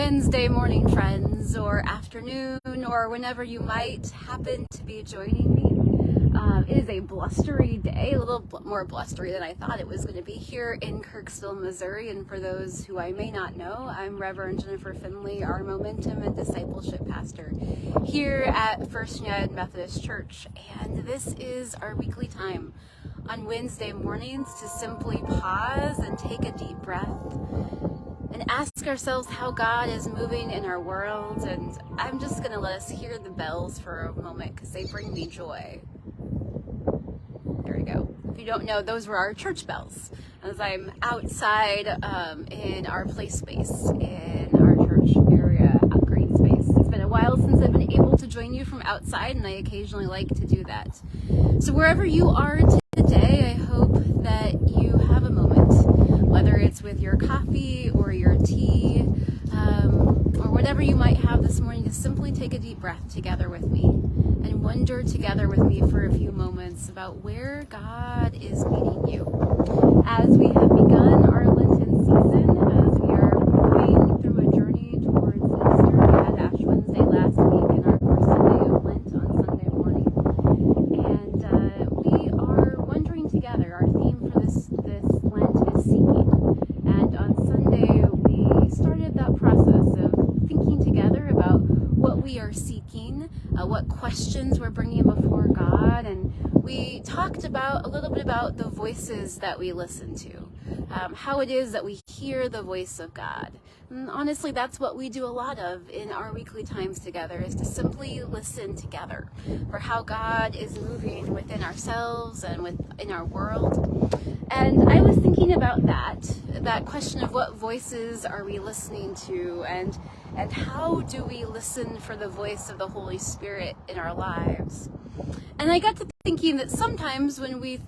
Wednesday morning, friends, or afternoon, or whenever you might happen to be joining me. It is a blustery day, a little more blustery than I thought it was going to be here in Kirksville, Missouri. And for those who I may not know, I'm Reverend Jennifer Finley, our Momentum and Discipleship Pastor here at First United Methodist Church. And this is our weekly time on Wednesday mornings to simply pause and take a deep breath and ask ourselves how God is moving in our world. And I'm just going to let us hear the bells for a moment because they bring me joy. There we go. If you don't know, those were our church bells as I'm outside in our play space in our church area, green space. It's been a while since I've been able to join you from outside, and I occasionally like to do that. So wherever you are today, I hope that you have a moment, whether it's with your coffee or your tea, or whatever you might have this morning, to simply take a deep breath together with me and wonder together with me for a few moments about where God is meeting you. As we have begun our Lenten season, as we are moving through a journey towards Easter, we had Ash Wednesday last week and our first Sunday of Lent on Sunday morning. And we are wondering together. Our theme for this Lent is seeking. And on Sunday, we started that process of thinking together about what we are seeking, what questions we're bringing before God, and we talked about a little bit about the voices that we listen to, how it is that we hear the voice of God. And honestly, that's what we do a lot of in our weekly times together, is to simply listen together for how God is moving within ourselves and within our world. And I was thinking about that question of what voices are we listening to, and how do we listen for the voice of the Holy Spirit in our lives. And I got to thinking that sometimes when we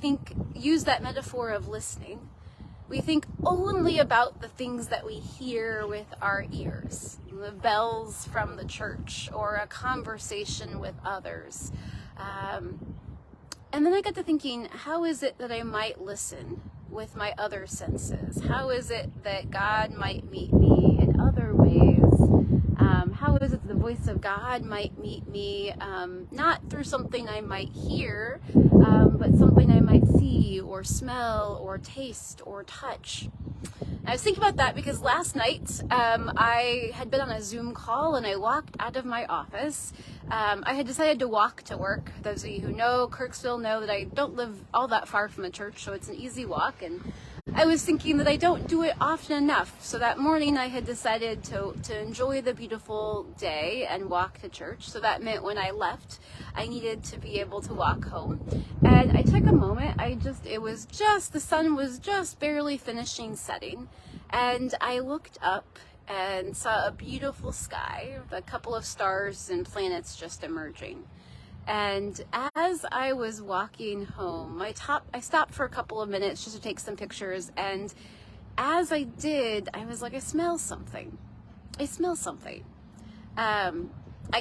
use that metaphor of listening, we think only about the things that we hear with our ears, the bells from the church or a conversation with others. And then I got to thinking, how is it that I might listen with my other senses? How is it that God might meet me in other ways? How is it the voice of God might meet me, not through something I might hear, but something I might see or smell or taste or touch? I was thinking about that because last night I had been on a Zoom call and I walked out of my office. I had decided to walk to work. Those of you who know Kirksville know that I don't live all that far from the church, so it's an easy walk. And I was thinking that I don't do it often enough. So that morning I had decided to enjoy the beautiful day and walk to church. So that meant when I left, I needed to be able to walk home. And I took a moment. The sun was just barely finishing setting. And I looked up and saw a beautiful sky, with a couple of stars and planets just emerging. And as I was walking home, I stopped for a couple of minutes just to take some pictures. And as I did, I was like, I smell something. I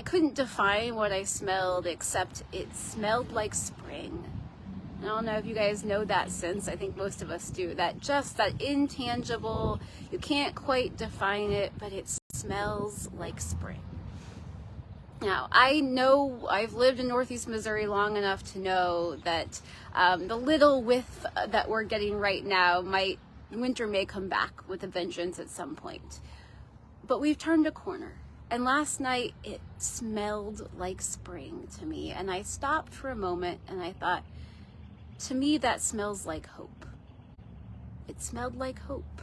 couldn't define what I smelled, except it smelled like spring. I don't know if you guys know that sense. I think most of us do. That intangible, you can't quite define it, but it smells like spring. Now, I know I've lived in Northeast Missouri long enough to know that the little whiff that we're getting right now, winter may come back with a vengeance at some point. But we've turned a corner. And last night, it smelled like spring to me. And I stopped for a moment and I thought, to me, that smells like hope. It smelled like hope.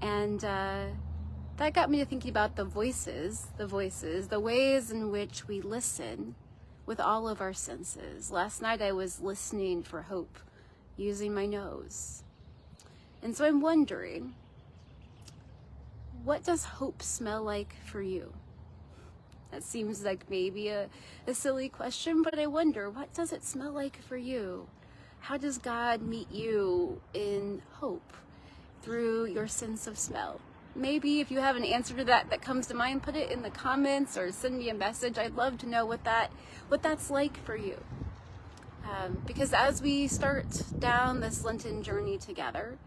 And that got me to thinking about the voices, the ways in which we listen with all of our senses. Last night I was listening for hope using my nose. And so I'm wondering, what does hope smell like for you? That seems like maybe a silly question, but I wonder, what does it smell like for you? How does God meet you in hope through your sense of smell? Maybe if you have an answer to that comes to mind, put it in the comments or send me a message. I'd love to know what that's like for you. Because as we start down this Lenten journey together,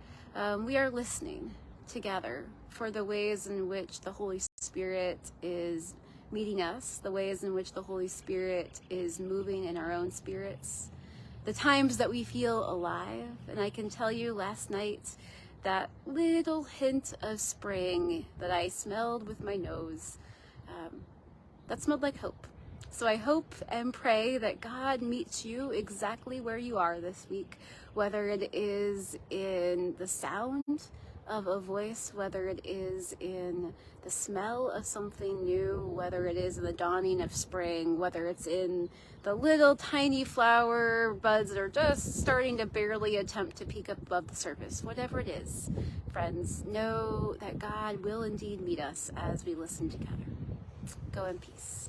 we are listening together for the ways in which the Holy Spirit is meeting us, the ways in which the Holy Spirit is moving in our own spirits, the times that we feel alive. And I can tell you last night, that little hint of spring that I smelled with my nose, that smelled like hope. So I hope and pray that God meets you exactly where you are this week, whether it is in the sound of a voice, whether it is in the smell of something new, whether it is in the dawning of spring, whether it's in the little tiny flower buds that are just starting to barely attempt to peek up above the surface. Whatever it is, friends, know that God will indeed meet us as we listen together. Go in peace.